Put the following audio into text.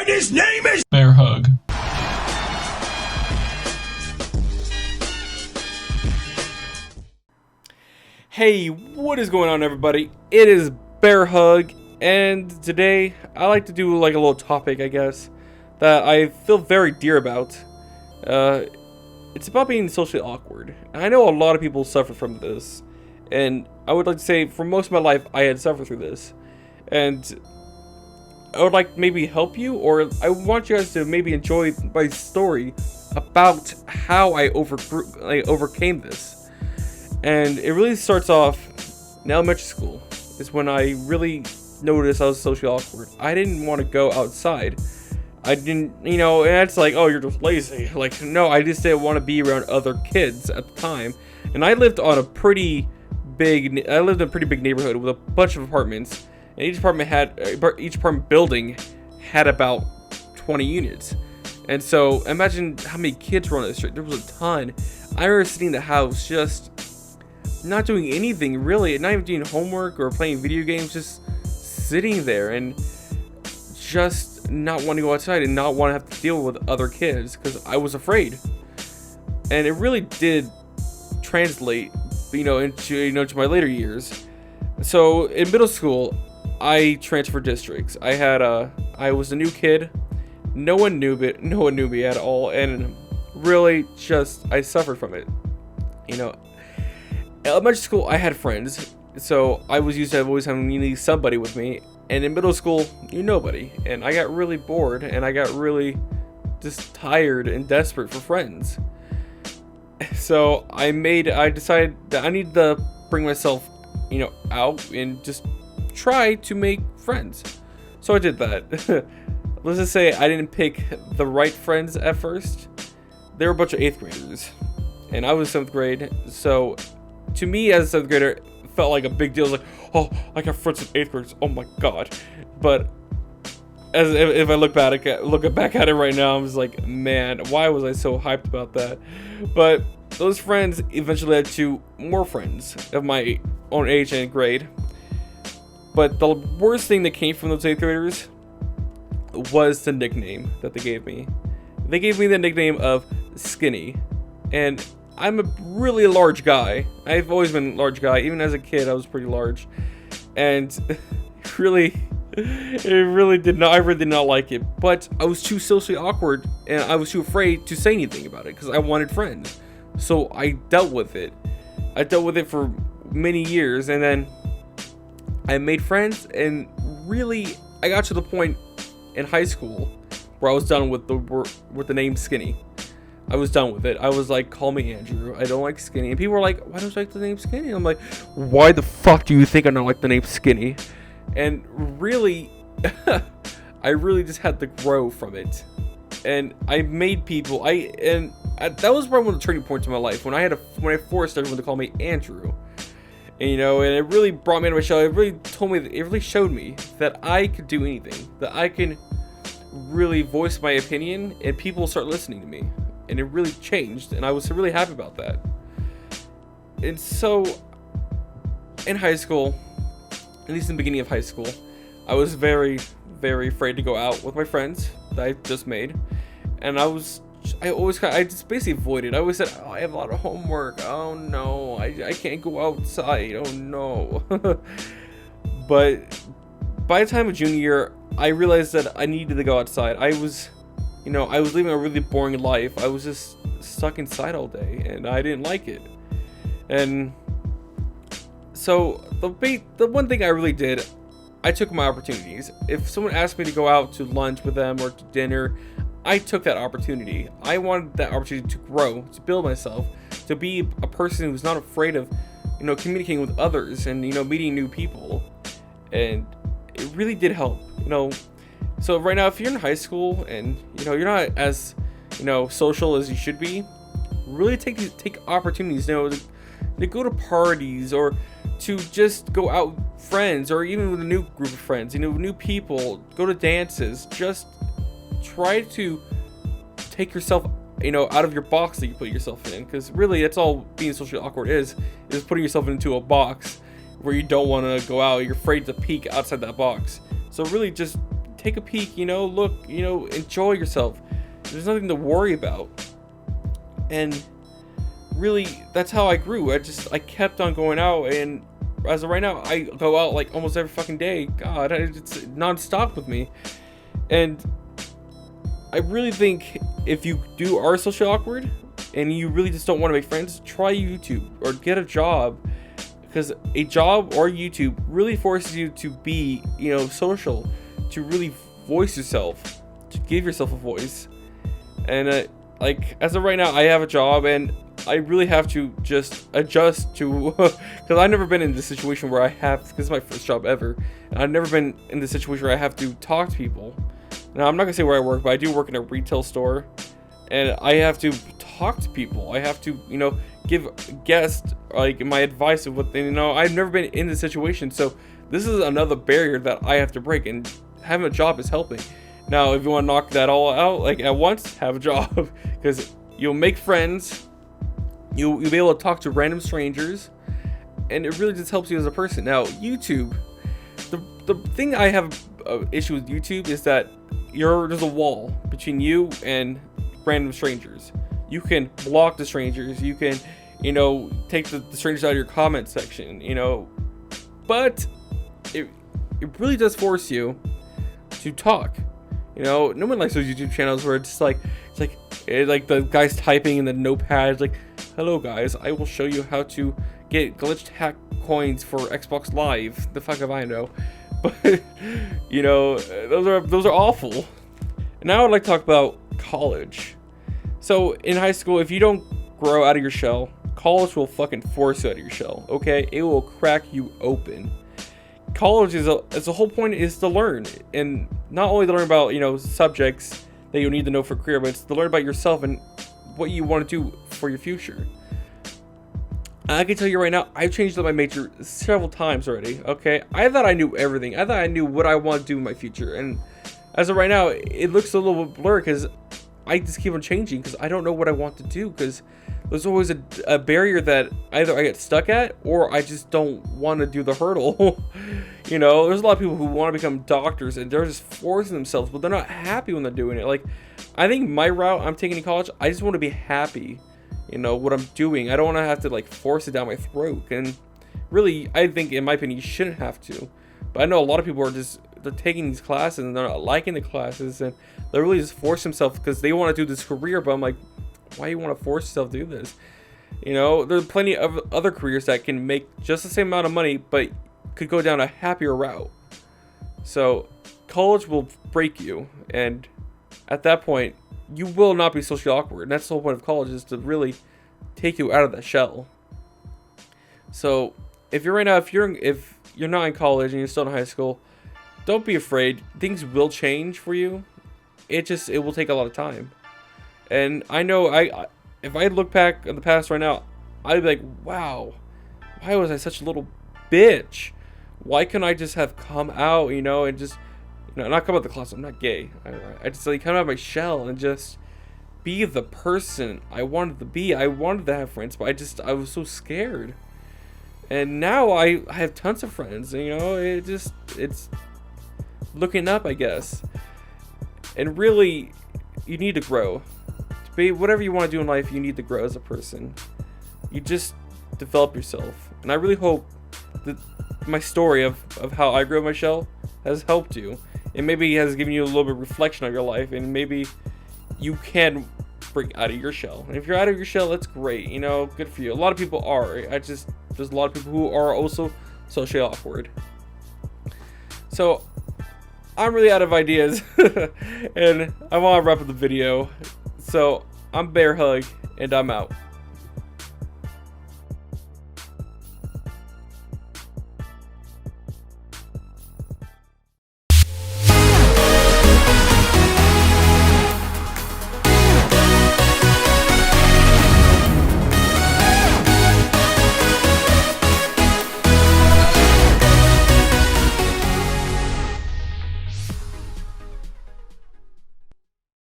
And his name is Bear Hug. Hey, what is going on, everybody? It is Bear Hug, and today I like to do like a little topic, I guess, that I feel very dear about. It's about being socially awkward. I know a lot of people suffer from this, and I would like to say for most of my life I had suffered through this, and I would like to maybe help you, or I want you guys to maybe enjoy my story about how I overcame this. And it really starts off in elementary school, is when I really noticed I was socially awkward. I didn't want to go outside. I didn't, and it's like, oh, you're just lazy. Like, no, I just didn't want to be around other kids at the time. And I lived in a pretty big neighborhood with a bunch of apartments. And each apartment building had about 20 units. And so imagine how many kids were on the street. There was a ton. I remember sitting in the house just not doing anything really, not even doing homework or playing video games, just sitting there and just not wanting to go outside and not want to have to deal with other kids because I was afraid. And it really did translate, into my later years. So in middle school, I transferred districts. I was a new kid. No one knew me at all, and really just I suffered from it. Elementary school, I had friends, so I was used to always having somebody with me. And in middle school, nobody. And I got really bored, and I got really just tired and desperate for friends. So I decided that I need to bring myself, out and just try to make friends. So I did that. Let's just say I didn't pick the right friends at first. They were a bunch of 8th graders, and I was 7th grade, so to me as a 7th grader, it felt like a big deal. It was like, oh, I got friends with 8th graders. Oh my god. But if I look back at it right now, I'm just like, man, why was I so hyped about that? But those friends eventually led to more friends of my own age and grade. But the worst thing that came from those 8th graders was the nickname that they gave me. They gave me the nickname of Skinny. And I'm a really large guy. I've always been a large guy. Even as a kid, I was pretty large. And I really did not like it. But I was too socially awkward, and I was too afraid to say anything about it because I wanted friends. So I dealt with it. I dealt with it for many years, and then I made friends, and really I got to the point in high school where I was done with the name Skinny. I was done with it. I was like, call me Andrew. I don't like Skinny. And people were like, why don't you like the name Skinny? I'm like, why the fuck do you think I don't like the name Skinny? And really, I really just had to grow from it. And I made people. That was probably one of the turning points in my life when I forced everyone to call me Andrew. And it really brought me into my shell. It really showed me that I could do anything. That I can really voice my opinion, and people start listening to me. And it really changed, and I was really happy about that. And so, in high school, at least in the beginning of high school, I was very, very afraid to go out with my friends that I just made. And I just basically avoided. I always said, oh, I have a lot of homework. Oh no, I can't go outside. Oh no. But by the time of junior year, I realized that I needed to go outside. I was living a really boring life. I was just stuck inside all day, and I didn't like it. And so the one thing I really did, I took my opportunities. If someone asked me to go out to lunch with them or to dinner, I took that opportunity. I wanted that opportunity to grow, to build myself, to be a person who's not afraid of, communicating with others and, meeting new people. And it really did help, So right now, if you're in high school and, you're not as, social as you should be, really take opportunities, to go to parties or to just go out with friends or even with a new group of friends, new people, go to dances, just try to take yourself, out of your box that you put yourself in, because really that's all being socially awkward is putting yourself into a box where you don't want to go out, you're afraid to peek outside that box. So really just take a peek, look, enjoy yourself. There's nothing to worry about. And really, that's how I grew. I kept on going out, and as of right now, I go out like almost every fucking day. God, it's non-stop with me. And I really think if you are socially awkward and you really just don't want to make friends, try YouTube or get a job, because a job or YouTube really forces you to be, social, to really voice yourself, to give yourself a voice. And like as of right now, I have a job, and I really have to just adjust to, because I've never been in this situation where this is my first job ever, and I've never been in the situation where I have to talk to people. Now, I'm not gonna say where I work, but I do work in a retail store, and I have to talk to people. I have to, give guests like my advice of what they I've never been in this situation, so this is another barrier that I have to break, and having a job is helping. Now, if you want to knock that all out like at once, have a job, because you'll make friends, you'll be able to talk to random strangers, and it really just helps you as a person. Now, YouTube, the thing I have an issue with YouTube is that there's a wall between you and random strangers. You can block the strangers, you can, take the strangers out of your comment section, but it really does force you to talk. No one likes those YouTube channels where it's like the guy's typing in the notepad, like, hello guys, I will show you how to get glitched hack coins for Xbox Live. The fuck if I know. But those are awful. And now I'd like to talk about college. So in high school, if you don't grow out of your shell, college will fucking force you out of your shell. Okay, it will crack you open. College is the whole point is to learn, and not only to learn about subjects that you need to know for career, but it's to learn about yourself and what you want to do for your future. I can tell you right now, I've changed up my major several times already, okay? I thought I knew everything. I thought I knew what I want to do in my future. And as of right now, it looks a little bit blurry because I just keep on changing because I don't know what I want to do, because there's always a barrier that either I get stuck at or I just don't want to do the hurdle. There's a lot of people who want to become doctors and they're just forcing themselves, but they're not happy when they're doing it. Like, I think my route I'm taking in college, I just want to be happy. What I'm doing. I don't want to have to like force it down my throat. And really, I think in my opinion, you shouldn't have to. But I know a lot of people they're taking these classes and they're not liking the classes, and they're really just force themselves because they want to do this career. But I'm like, why do you want to force yourself to do this? There's plenty of other careers that can make just the same amount of money, but could go down a happier route. So college will break you, and at that point, you will not be socially awkward. And that's the whole point of college, is to really take you out of that shell. So if you're not in college and you're still in high school, don't be afraid. Things will change for you. It will take a lot of time. And I know if I look back in the past right now, I'd be like, wow, why was I such a little bitch? Why couldn't I just have come out, and just not come out of the closet. I'm not gay. I just like come out of my shell and just be the person I wanted to be. I wanted to have friends, but I was so scared. And now I have tons of friends. It's looking up, I guess. And really, you need to grow. To be whatever you want to do in life, you need to grow as a person. You just develop yourself. And I really hope that my story of how I grew my shell has helped you. It maybe has given you a little bit of reflection of your life, and maybe you can break out of your shell. And if you're out of your shell, that's great. Good for you. A lot of people are. There's a lot of people who are also socially awkward. So I'm really out of ideas, and I want to wrap up the video. So I'm Bear Hug, and I'm out.